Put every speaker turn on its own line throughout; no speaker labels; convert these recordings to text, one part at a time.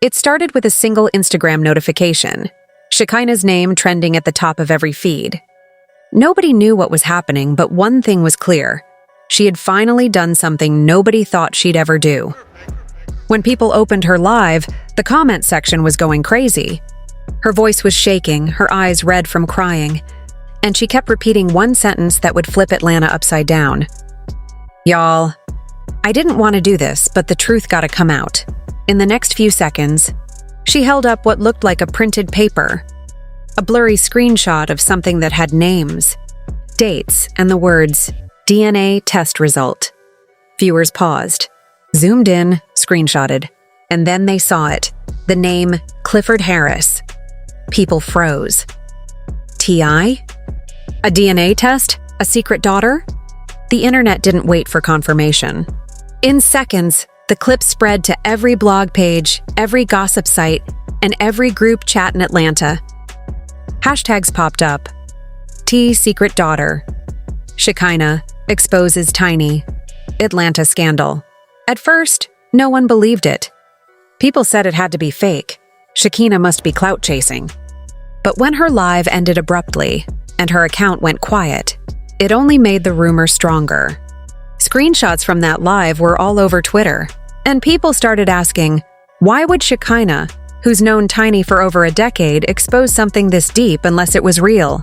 It started with a single Instagram notification, Shekinah's name trending at the top of every feed. Nobody knew what was happening, but one thing was clear. She had finally done something nobody thought she'd ever do. When people opened her live, the comment section was going crazy. Her voice was shaking, her eyes red from crying, and she kept repeating one sentence that would flip Atlanta upside down. "Y'all, I didn't want to do this, but the truth gotta come out." In the next few seconds, she held up what looked like a printed paper, a blurry screenshot of something that had names, dates, and the words, "DNA test result." Viewers paused, zoomed in, screenshotted, and then they saw it, the name Clifford Harris. People froze. T.I.? A DNA test? A secret daughter? The internet didn't wait for confirmation. In seconds, the clip spread to every blog page, every gossip site, and every group chat in Atlanta. Hashtags popped up. T secret daughter. Shekinah exposes Tiny. Atlanta scandal. At first, no one believed it. People said it had to be fake. Shekinah must be clout chasing. But when her live ended abruptly, and her account went quiet, it only made the rumor stronger. Screenshots from that live were all over Twitter, and people started asking, why would Shekinah, who's known Tiny for over a decade, expose something this deep unless it was real?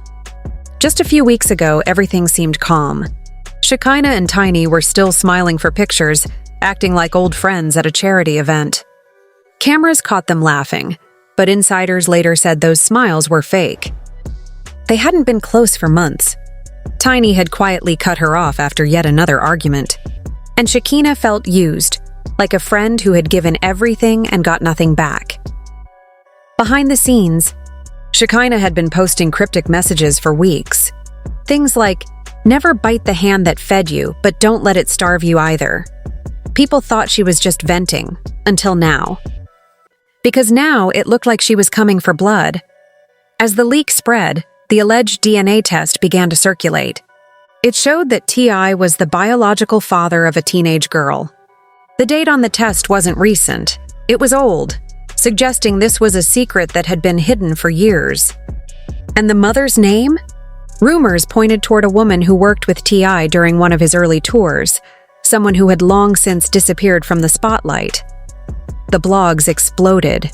Just a few weeks ago, everything seemed calm. Shekinah and Tiny were still smiling for pictures, acting like old friends at a charity event. Cameras caught them laughing, but insiders later said those smiles were fake. They hadn't been close for months. Tiny had quietly cut her off after yet another argument, and Shekinah felt used, like a friend who had given everything and got nothing back. Behind the scenes, Shekinah had been posting cryptic messages for weeks. Things like, "Never bite the hand that fed you, but don't let it starve you either." People thought she was just venting, until now. Because now it looked like she was coming for blood. As the leak spread, the alleged DNA test began to circulate. It showed that T.I. was the biological father of a teenage girl. The date on the test wasn't recent, it was old, suggesting this was a secret that had been hidden for years. And the mother's name? Rumors pointed toward a woman who worked with T.I. during one of his early tours, someone who had long since disappeared from the spotlight. The blogs exploded.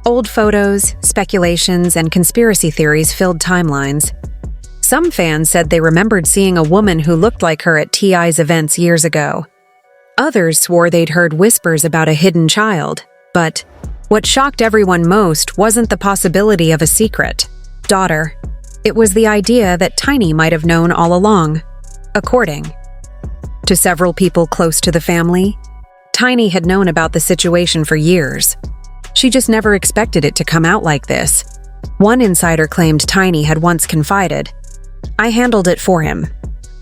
Old photos, speculations, and conspiracy theories filled timelines. Some fans said they remembered seeing a woman who looked like her at T.I.'s events years ago. Others swore they'd heard whispers about a hidden child, but what shocked everyone most wasn't the possibility of a secret daughter. It was the idea that Tiny might have known all along. According to several people close to the family, Tiny had known about the situation for years. She just never expected it to come out like this. One insider claimed Tiny had once confided, "I handled it for him.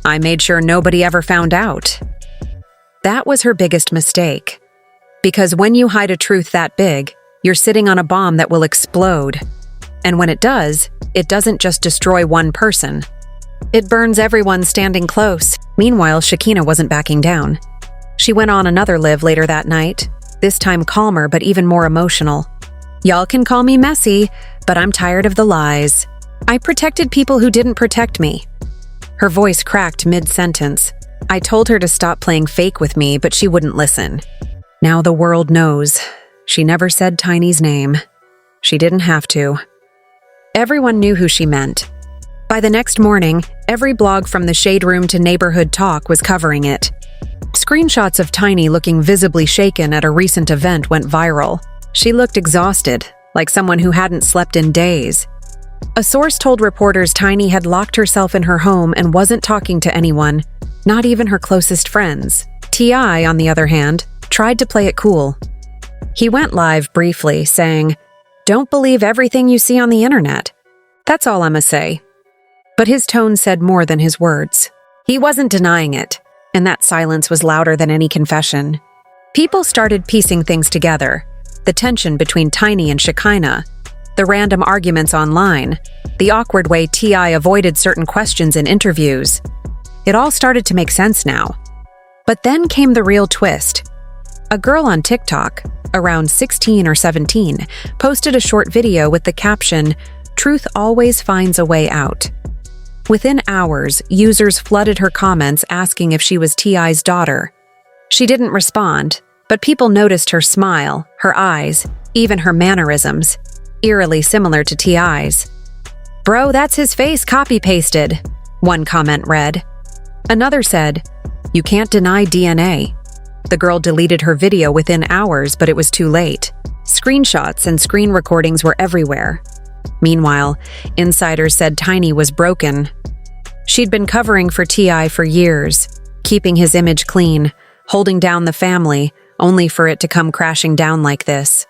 I made sure nobody ever found out." That was her biggest mistake. Because when you hide a truth that big, you're sitting on a bomb that will explode. And when it does, it doesn't just destroy one person. It burns everyone standing close. Meanwhile, Shekinah wasn't backing down. She went on another live later that night, this time calmer but even more emotional. "Y'all can call me messy, but I'm tired of the lies. I protected people who didn't protect me." Her voice cracked mid-sentence. "I told her to stop playing fake with me, but she wouldn't listen. Now the world knows. She never said Tiny's name. She didn't have to." Everyone knew who she meant. By the next morning, every blog from the Shade Room to Neighborhood Talk was covering it. Screenshots of Tiny looking visibly shaken at a recent event went viral. She looked exhausted, like someone who hadn't slept in days. A source told reporters Tiny had locked herself in her home and wasn't talking to anyone, not even her closest friends. T.I., on the other hand, tried to play it cool. He went live briefly, saying, "Don't believe everything you see on the internet. That's all I'ma say." But his tone said more than his words. He wasn't denying it, and that silence was louder than any confession. People started piecing things together. The tension between Tiny and Shekinah, the random arguments online, the awkward way T.I. avoided certain questions in interviews. It all started to make sense now. But then came the real twist. A girl on TikTok, around 16 or 17, posted a short video with the caption, "Truth always finds a way out." Within hours, users flooded her comments asking if she was T.I.'s daughter. She didn't respond, but people noticed her smile, her eyes, even her mannerisms, eerily similar to T.I.'s. "Bro, that's his face copy-pasted," one comment read. Another said, "You can't deny DNA." The girl deleted her video within hours, but it was too late. Screenshots and screen recordings were everywhere. Meanwhile, insiders said Tiny was broken. She'd been covering for T.I. for years, keeping his image clean, holding down the family, only for it to come crashing down like this.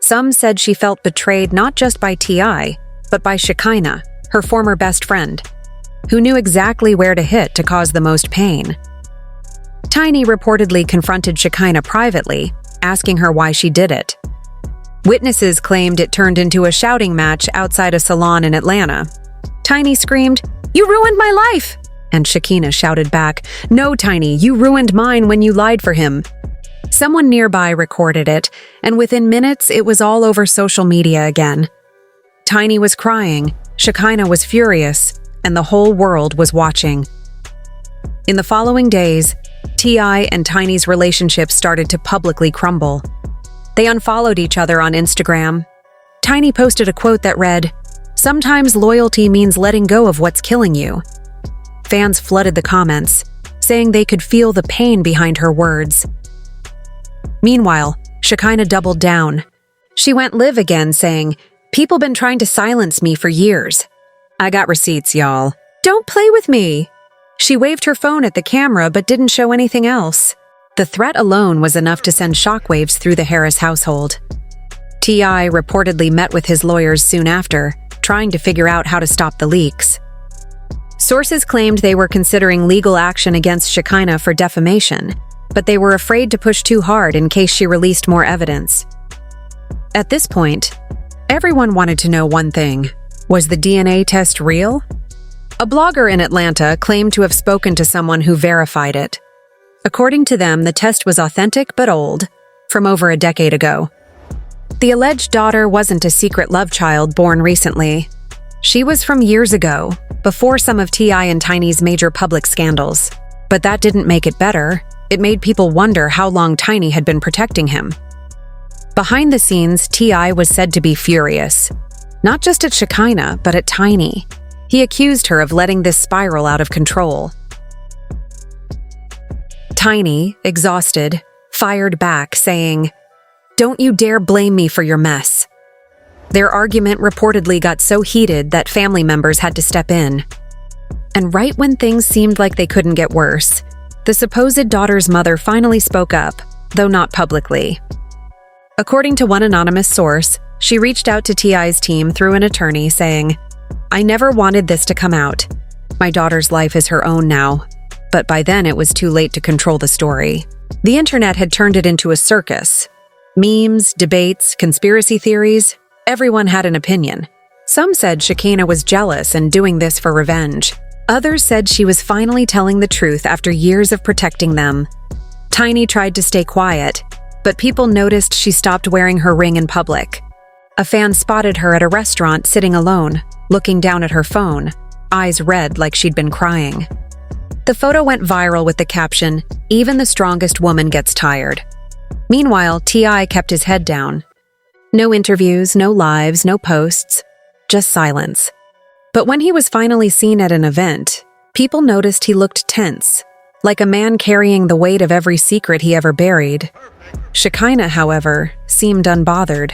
Some said she felt betrayed not just by T.I., but by Shekinah, her former best friend, who knew exactly where to hit to cause the most pain. Tiny reportedly confronted Shekinah privately, asking her why she did it. Witnesses claimed it turned into a shouting match outside a salon in Atlanta. Tiny screamed, "You ruined my life!" And Shekinah shouted back, "No, Tiny, you ruined mine when you lied for him." Someone nearby recorded it, and within minutes it was all over social media again. Tiny was crying, Shekinah was furious, and the whole world was watching. In the following days, T.I. and Tiny's relationship started to publicly crumble. They unfollowed each other on Instagram. Tiny posted a quote that read, "Sometimes loyalty means letting go of what's killing you." Fans flooded the comments, saying they could feel the pain behind her words. Meanwhile, Shekinah doubled down. She went live again, saying, "People been trying to silence me for years. I got receipts, y'all. Don't play with me." She waved her phone at the camera but didn't show anything else. The threat alone was enough to send shockwaves through the Harris household. T.I. reportedly met with his lawyers soon after, trying to figure out how to stop the leaks. Sources claimed they were considering legal action against Shekinah for defamation, but they were afraid to push too hard in case she released more evidence. At this point, everyone wanted to know one thing. Was the DNA test real? A blogger in Atlanta claimed to have spoken to someone who verified it. According to them, the test was authentic but old, from over a decade ago. The alleged daughter wasn't a secret love child born recently. She was from years ago, before some of T.I. and Tiny's major public scandals. But that didn't make it better. It made people wonder how long Tiny had been protecting him. Behind the scenes, T.I. was said to be furious. Not just at Shekinah, but at Tiny. He accused her of letting this spiral out of control. Tiny, exhausted, fired back, saying, "Don't you dare blame me for your mess." Their argument reportedly got so heated that family members had to step in. And right when things seemed like they couldn't get worse, the supposed daughter's mother finally spoke up, though not publicly. According to one anonymous source, she reached out to T.I.'s team through an attorney saying, "I never wanted this to come out. My daughter's life is her own now." But by then it was too late to control the story. The internet had turned it into a circus. Memes, debates, conspiracy theories, everyone had an opinion. Some said Shekinah was jealous and doing this for revenge. Others said she was finally telling the truth after years of protecting them. Tiny tried to stay quiet, but people noticed she stopped wearing her ring in public. A fan spotted her at a restaurant sitting alone, looking down at her phone, eyes red like she'd been crying. The photo went viral with the caption, "Even the strongest woman gets tired." Meanwhile, T.I. kept his head down. No interviews, no lives, no posts, just silence. But when he was finally seen at an event, people noticed he looked tense, like a man carrying the weight of every secret he ever buried. Shekinah, however, seemed unbothered.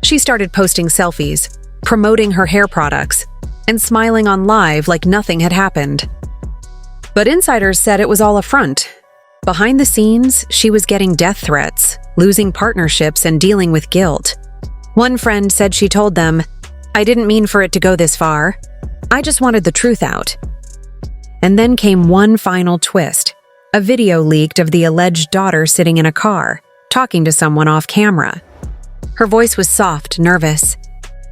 She started posting selfies, promoting her hair products, and smiling on live like nothing had happened. But insiders said it was all a front. Behind the scenes, she was getting death threats, losing partnerships, and dealing with guilt. One friend said she told them, "I didn't mean for it to go this far. I just wanted the truth out." And then came one final twist. A video leaked of the alleged daughter sitting in a car, talking to someone off camera. Her voice was soft, nervous.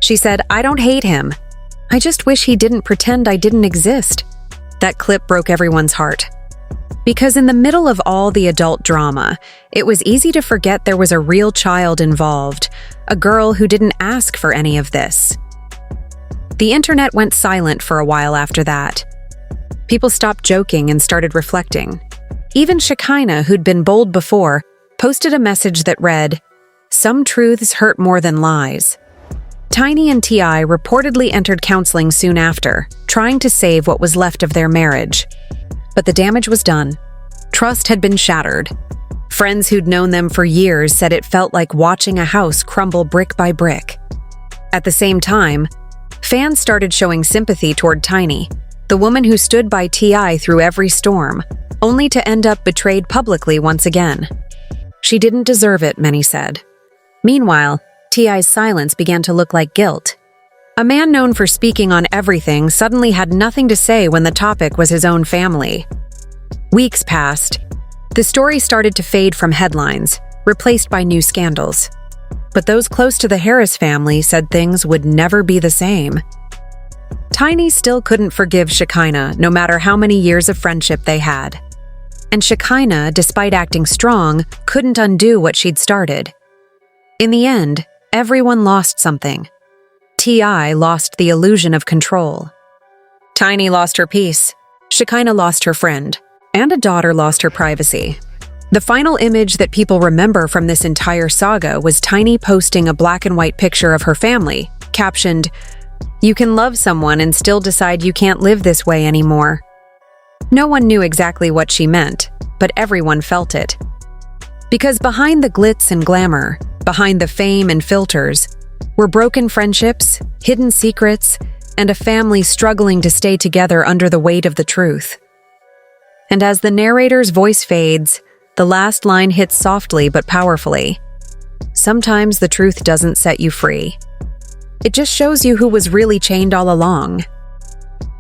She said, "I don't hate him. I just wish he didn't pretend I didn't exist." That clip broke everyone's heart. Because in the middle of all the adult drama, it was easy to forget there was a real child involved, a girl who didn't ask for any of this. The internet went silent for a while after that. People stopped joking and started reflecting. Even Shekinah, who'd been bold before, posted a message that read, "Some truths hurt more than lies." Tiny and T.I. reportedly entered counseling soon after, trying to save what was left of their marriage. But the damage was done. Trust had been shattered. Friends who'd known them for years said it felt like watching a house crumble brick by brick. At the same time, fans started showing sympathy toward Tiny, the woman who stood by T.I. through every storm, only to end up betrayed publicly once again. She didn't deserve it, many said. Meanwhile, T.I.'s silence began to look like guilt. A man known for speaking on everything suddenly had nothing to say when the topic was his own family. Weeks passed. The story started to fade from headlines, replaced by new scandals. But those close to the Harris family said things would never be the same. Tiny still couldn't forgive Shekinah, no matter how many years of friendship they had. And Shekinah, despite acting strong, couldn't undo what she'd started. In the end, everyone lost something. T.I. lost the illusion of control. Tiny lost her peace. Shekinah lost her friend. And a daughter lost her privacy. The final image that people remember from this entire saga was Tiny posting a black and white picture of her family, captioned, "You can love someone and still decide you can't live this way anymore." No one knew exactly what she meant, but everyone felt it. Because behind the glitz and glamour, behind the fame and filters, were broken friendships, hidden secrets, and a family struggling to stay together under the weight of the truth. And as the narrator's voice fades, the last line hits softly but powerfully. Sometimes the truth doesn't set you free. It just shows you who was really chained all along.